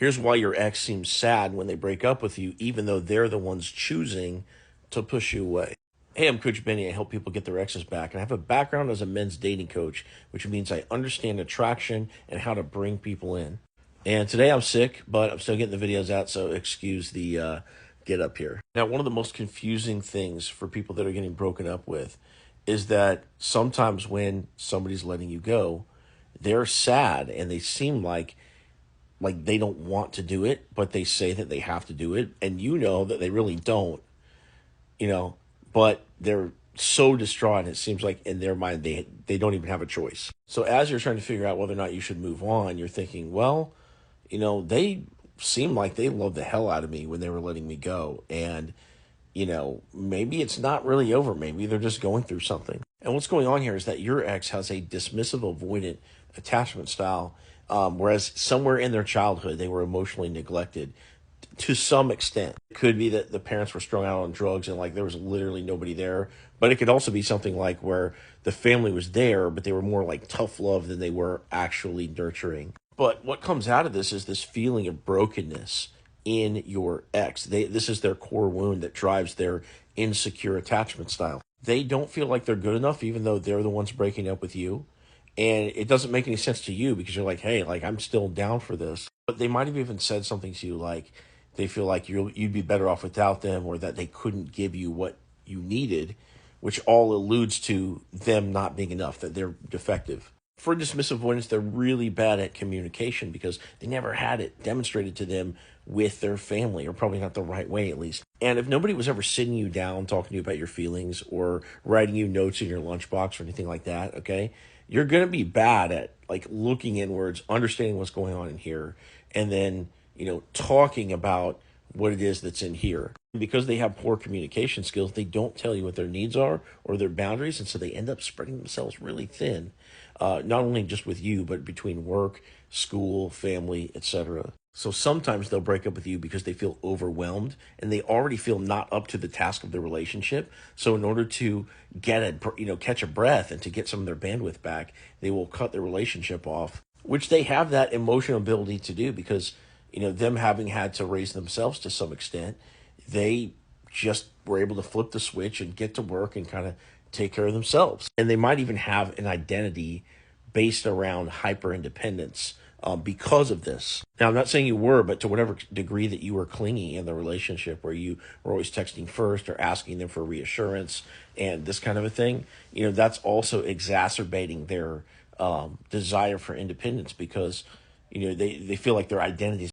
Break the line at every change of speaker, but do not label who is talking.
Here's why your ex seems sad when they break up with you, even though they're the ones choosing to push you away. Hey, I'm Coach Benny. I help people get their exes back. And I have a background as a men's dating coach, which means I understand attraction and how to bring people in. And today I'm sick, but I'm still getting the videos out, so excuse the get up here. Now, one of the most confusing things for people that are getting broken up with is that sometimes when somebody's letting you go, they're sad and they seem like they don't want to do it, but they say that they have to do it, and you know that they really don't, you know, but they're so distraught. It seems like in their mind they don't even have a choice. So as you're trying to figure out whether or not you should move on, you're thinking, well, they seemed like they loved the hell out of me when they were letting me go, and maybe it's not really over. Maybe they're just going through something. And what's going on here is that your ex has a dismissive, avoidant attachment style, whereas somewhere in their childhood, they were emotionally neglected to some extent. It could be that the parents were strung out on drugs and like there was literally nobody there. But it could also be something like where the family was there, but they were more like tough love than they were actually nurturing. But what comes out of this is this feeling of brokenness in your ex. This is their core wound that drives their insecure attachment style. They don't feel like they're good enough, even though they're the ones breaking up with you. And it doesn't make any sense to you because you're like, hey, like I'm still down for this. But they might have even said something to you like they feel like you'd be better off without them, or that they couldn't give you what you needed, which all alludes to them not being enough, that they're defective. For dismissive avoidance, they're really bad at communication because they never had it demonstrated to them with their family, or probably not the right way at least. And if nobody was ever sitting you down, talking to you about your feelings, or writing you notes in your lunchbox or anything like that, okay, you're going to be bad at like looking inwards, understanding what's going on in here, and then, talking about what it is that's in here. Because they have poor communication skills, they don't tell you what their needs are or their boundaries, and so they end up spreading themselves really thin, not only just with you, but between work, school, family, etc. So sometimes they'll break up with you because they feel overwhelmed and they already feel not up to the task of the relationship. So in order to catch a breath and to get some of their bandwidth back, they will cut the relationship off, which they have that emotional ability to do because, them having had to raise themselves to some extent, they just were able to flip the switch and get to work and kind of take care of themselves. And they might even have an identity based around hyper independence because of this. Now, I'm not saying you were, but to whatever degree that you were clingy in the relationship, where you were always texting first or asking them for reassurance and this kind of a thing, that's also exacerbating their desire for independence because, they feel like their identity